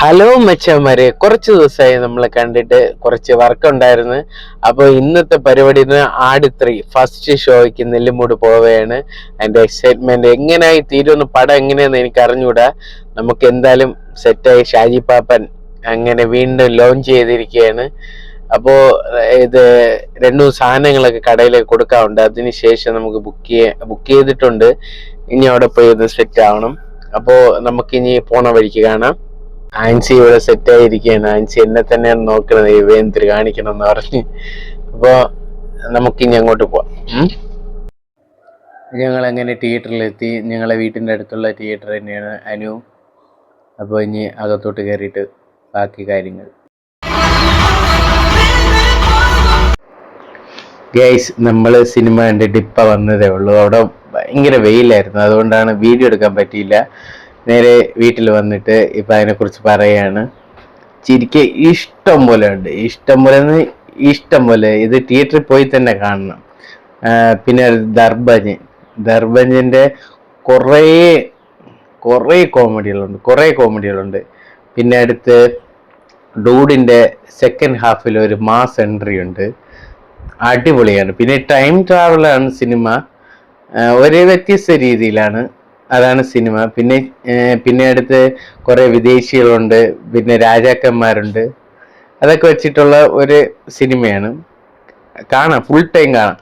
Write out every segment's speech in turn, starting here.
Hello മച്ചാന്മാരെ, കുറച്ച് ദിവസമായി നമ്മളെ കണ്ടിട്ട്. കുറച്ച് വർക്ക് ഉണ്ടായിരുന്നു. അപ്പോൾ ഇന്നത്തെ പരിപാടി ആട് 3 ഫസ്റ്റ് ഷോയ്ക്ക് നെല്ലിമൂട് പോവുകയാണ്. അതിന്റെ എക്സൈറ്റ്മെന്റ് എങ്ങനെയായി തീരുമെന്ന്, പടം എങ്ങനെയാന്ന് എനിക്ക് അറിഞ്ഞൂടാ. നമുക്ക് എന്തായാലും സെറ്റായി. ഷാജി പാപ്പൻ അങ്ങനെ വീണ്ടും ലോഞ്ച് ചെയ്തിരിക്കുകയാണ്. അപ്പോൾ ഇത് 2 സാധനങ്ങളൊക്കെ കടയിലേക്ക് കൊടുക്കാറുണ്ട്. അതിനുശേഷം നമുക്ക് ബുക്ക് ചെയ്തിട്ടുണ്ട്. ഇനി അവിടെ പോയി ഒന്ന് സെറ്റ് ആവണം. അപ്പോൾ നമുക്കിനി പോണ വഴിക്ക് കാണാം. ആൻസി ഇവിടെ സെറ്റ് ആയിരിക്കുകയാണ്. ആൻസി എന്നെ തന്നെയാണ് നോക്കുന്നത്, ഇവന്തിരി കാണിക്കണം എന്ന് പറഞ്ഞ്. അപ്പൊ നമുക്കിനി അങ്ങോട്ട് പോവാം. ഞങ്ങൾ അങ്ങനെ തിയേറ്ററിലെത്തി. ഞങ്ങളെ വീട്ടിൻ്റെ അടുത്തുള്ള തിയേറ്റർ തന്നെയാണ് അനു. അപ്പോൾ ഇനി അകത്തോട്ട് കയറിയിട്ട് ബാക്കി കാര്യങ്ങൾ. ഗൈസ്, നമ്മൾ സിനിമ കണ്ടിട്ട് ഇപ്പം വന്നതേ ഉള്ളൂ. അവിടെ ഭയങ്കര വെയിലായിരുന്നു, അതുകൊണ്ടാണ് വീഡിയോ എടുക്കാൻ പറ്റിയില്ല. നേരെ വീട്ടിൽ വന്നിട്ട് ഇപ്പം അതിനെക്കുറിച്ച് പറയാണ്. ചിരിക്ക് ഇഷ്ടം പോലെ ഉണ്ട്, ഇഷ്ടം പോലെ. ഇത് തിയേറ്ററിൽ പോയി തന്നെ കാണണം. പിന്നെ ദർബഞ്ചിൻ്റെ കുറേ കോമഡികളുണ്ട്. പിന്നെ അടുത്ത് ഡൂഡിൻ്റെ സെക്കൻഡ് ഹാഫിൽ ഒരു മാസ് എൻട്രി ഉണ്ട്, അടിപൊളിയാണ്. പിന്നെ ടൈം ട്രാവലാണ് സിനിമ, ഒരേ വ്യത്യസ്ത രീതിയിലാണ്. അതാണ് സിനിമ. പിന്നെ അടുത്ത് കുറേ വിദേശികളുണ്ട്, പിന്നെ രാജാക്കന്മാരുണ്ട്. അതൊക്കെ വെച്ചിട്ടുള്ള ഒരു സിനിമയാണ്. കാണാം, ഫുൾ ടൈം കാണാം.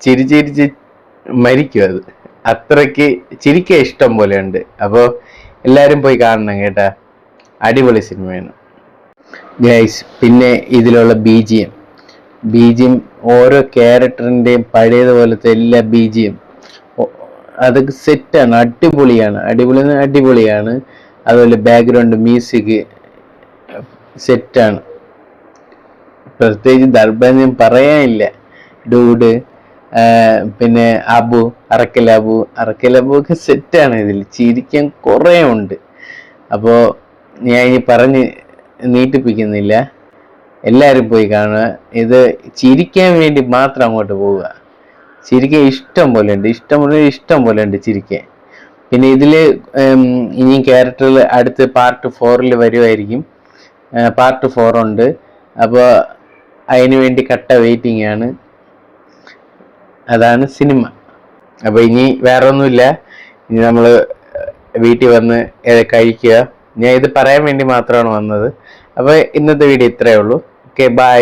ചിരിച്ച് മരിക്കും. അത് അത്രയ്ക്ക് ചിരിക്കുക ഇഷ്ടം പോലെ ഉണ്ട്. അപ്പോൾ എല്ലാവരും പോയി കാണണം കേട്ടാ, അടിപൊളി സിനിമയാണ് ഗൈസ്. പിന്നെ ഇതിലുള്ള ബീജിയം ഓരോ ക്യാരക്ടറിൻ്റെയും പഴയതുപോലത്തെ എല്ലാ ബീജിയം അതൊക്കെ സെറ്റാണ്, അടിപൊളിയാണ്. അതുപോലെ ബാക്ക്ഗ്രൗണ്ട് മ്യൂസിക് സെറ്റാണ്. പ്രത്യേകിച്ച് ദർബാൻ പറയാനില്ല. ഡൂഡ്, പിന്നെ അറക്കൽ അബു ഒക്കെ സെറ്റാണ്. ഇതിൽ ചിരിക്കാൻ കുറേ ഉണ്ട്. അപ്പോൾ ഞാൻ ഇനി പറഞ്ഞ് നീട്ടിപ്പിക്കുന്നില്ല, എല്ലാവരും പോയി കാണുക. ഇത് ചിരിക്കാൻ വേണ്ടി മാത്രം അങ്ങോട്ട് പോവുക. ചിരിക്കാൻ ഇഷ്ടം പോലെ ഉണ്ട് ചിരിക്കാൻ. പിന്നെ ഇതിൽ ഇനി ക്യാരക്ടറിൽ അടുത്ത് പാർട്ട് 4 വരുമായിരിക്കും. പാർട്ട് 4 ഉണ്ട്. അപ്പോൾ അതിനു വേണ്ടി കട്ട വെയിറ്റിംഗ് ആണ്. അതാണ് സിനിമ. അപ്പോൾ ഇനി വേറെ ഒന്നുമില്ല. ഇനി നമ്മൾ വീട്ടിൽ വന്ന് കഴിക്കുക. ഞാൻ ഇത് പറയാൻ വേണ്ടി മാത്രമാണ് വന്നത്. അപ്പോൾ ഇന്നത്തെ വീഡിയോ ഇത്രയേ ഉള്ളൂ. Okay, by.